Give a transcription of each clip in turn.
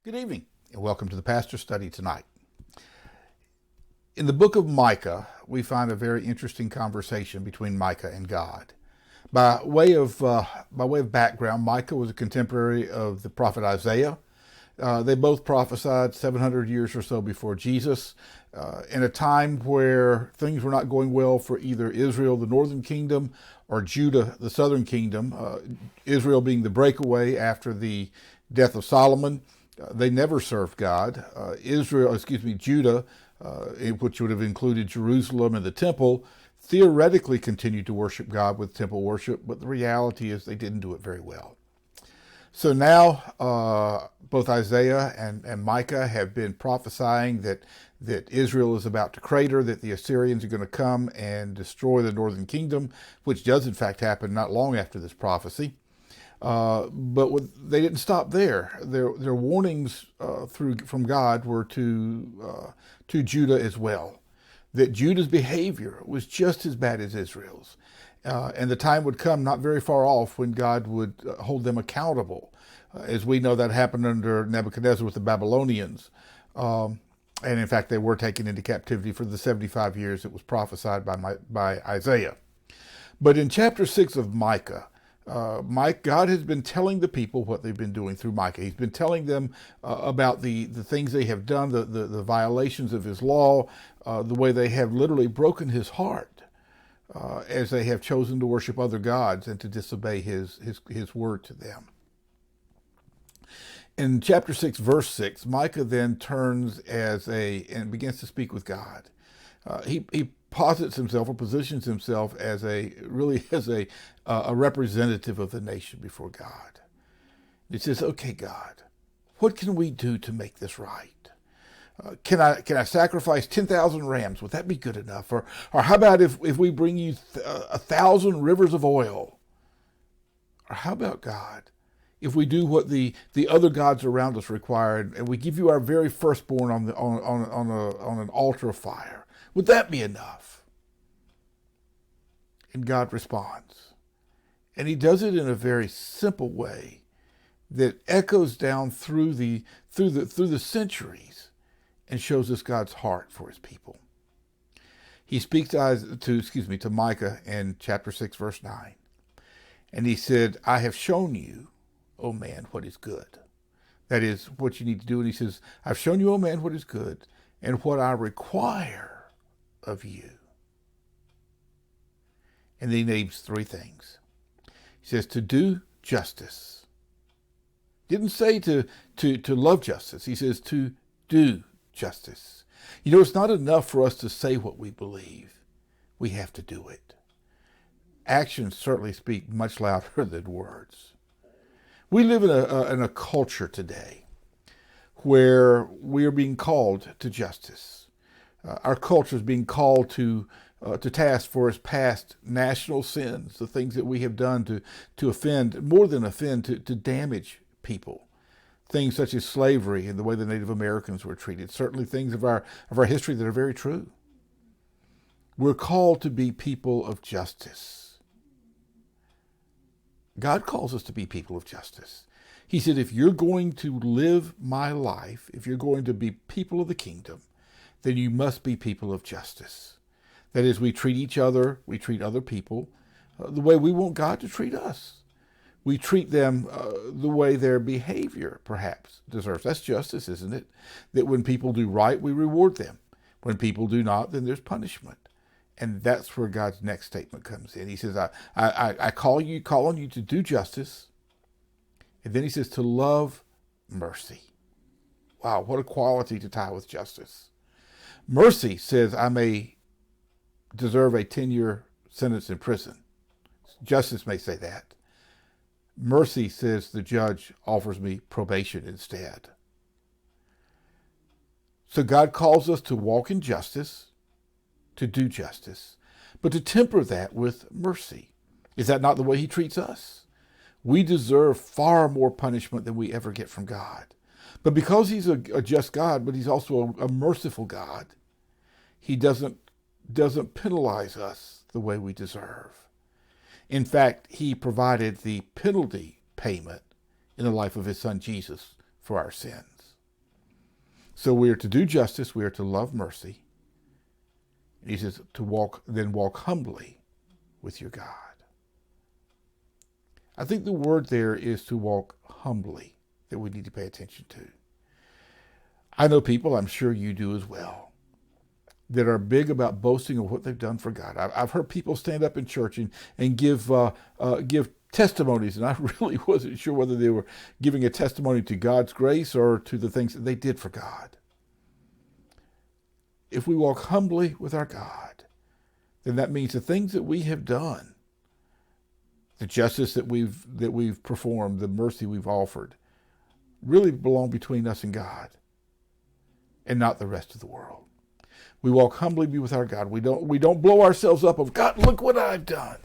Good evening, and welcome to the Pastor Study tonight. In the book of Micah, we find a very interesting conversation between Micah and God. By way of background, Micah was a contemporary of the prophet Isaiah. They both prophesied 700 years or so before Jesus, in a time where things were not going well for either Israel, the northern kingdom, or Judah, the southern kingdom. Israel being the breakaway after the death of Solomon. They never served God. Judah, which would have included Jerusalem and the temple, theoretically continued to worship God with temple worship, but the reality is they didn't do it very well. So now both Isaiah and Micah have been prophesying that Israel is about to crater, that the Assyrians are going to come and destroy the northern kingdom, which does in fact happen not long after this prophecy. They didn't stop there. Their warnings from God were to Judah as well, that Judah's behavior was just as bad as Israel's. And the time would come not very far off when God would hold them accountable. As we know, that happened under Nebuchadnezzar with the Babylonians. And in fact, they were taken into captivity for the 75 years that was prophesied by Isaiah. But in chapter 6 of Micah, God has been telling the people what they've been doing through Micah. He's been telling them about the things they have done, the violations of his law, the way they have literally broken his heart as they have chosen to worship other gods and to disobey his word to them. In chapter 6, verse 6, Micah then turns and begins to speak with God. He posits himself or positions himself as a representative of the nation before God. He says, "Okay, God, what can we do to make this right? Can I sacrifice 10,000 rams? Would that be good enough? Or how about if we bring you 1,000 rivers of oil? Or how about, God, if we do what the other gods around us require, and we give you our very firstborn on an altar of fire? Would that be enough?" And God responds. And he does it in a very simple way that echoes down through the centuries and shows us God's heart for his people. He speaks to Micah in chapter 6, verse 9. And he said, "I have shown you, O man, what is good." That is what you need to do. And he says, "I've shown you, O man, what is good, and what I require of you." And then he names three things. He says to do justice. Didn't say to love justice. He says to do justice. You know, it's not enough for us to say what we believe. We have to do it. Actions certainly speak much louder than words. We live in a culture today where we are being called to justice. Our culture is being called to task for its past national sins, the things that we have done to offend, more than offend, to damage people. Things such as slavery and the way the Native Americans were treated. Certainly things of our history that are very true. We're called to be people of justice. God calls us to be people of justice. He said, if you're going to live my life, if you're going to be people of the kingdom, then you must be people of justice. That is, we treat each other, we treat other people the way we want God to treat us. We treat them the way their behavior perhaps deserves. That's justice, isn't it? That when people do right, we reward them. When people do not, then there's punishment. And that's where God's next statement comes in. He says, I call on you to do justice. And then he says to love mercy. Wow, what a quality to tie with justice. Mercy says I may deserve a 10-year sentence in prison. Justice may say that. Mercy says the judge offers me probation instead. So God calls us to walk in justice, to do justice, but to temper that with mercy. Is that not the way he treats us? We deserve far more punishment than we ever get from God. But because he's a just God, but he's also a merciful God, he doesn't penalize us the way we deserve. In fact, he provided the penalty payment in the life of his son Jesus for our sins. So we are to do justice, we are to love mercy. And he says to walk humbly with your God. I think the word there is to walk humbly that we need to pay attention to. I know people, I'm sure you do as well, that are big about boasting of what they've done for God. I've heard people stand up in church and give testimonies, and I really wasn't sure whether they were giving a testimony to God's grace or to the things that they did for God. If we walk humbly with our God, then that means the things that we have done, the justice that we've performed, the mercy we've offered, really belong between us and God, and not the rest of the world. We walk humbly with our God. We don't blow ourselves up of, God, look what I've done.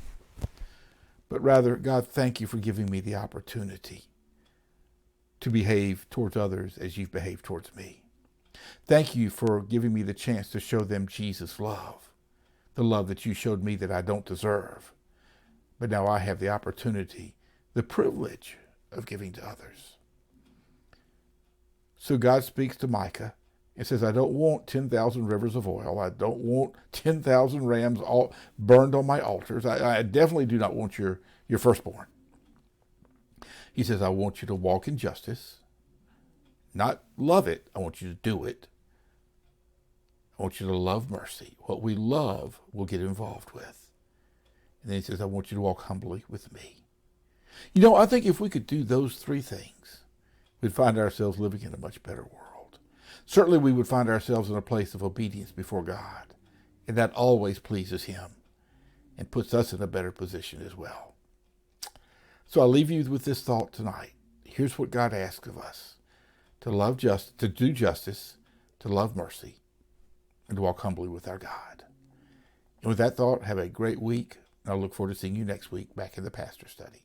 But rather, God, thank you for giving me the opportunity to behave towards others as you've behaved towards me. Thank you for giving me the chance to show them Jesus' love, the love that you showed me that I don't deserve. But now I have the opportunity, the privilege of giving to others. So God speaks to Micah and says, I don't want 10,000 rivers of oil. I don't want 10,000 rams all burned on my altars. I definitely do not want your firstborn. He says, I want you to walk in justice, not love it. I want you to do it. I want you to love mercy. What we love, we'll get involved with. And then he says, I want you to walk humbly with me. You know, I think if we could do those three things, we'd find ourselves living in a much better world. Certainly we would find ourselves in a place of obedience before God, and that always pleases him and puts us in a better position as well. So I'll leave you with this thought tonight. Here's what God asks of us: to love justice, to do justice, to love mercy, and to walk humbly with our God. And with that thought, have a great week. And I look forward to seeing you next week back in the Pastor Study.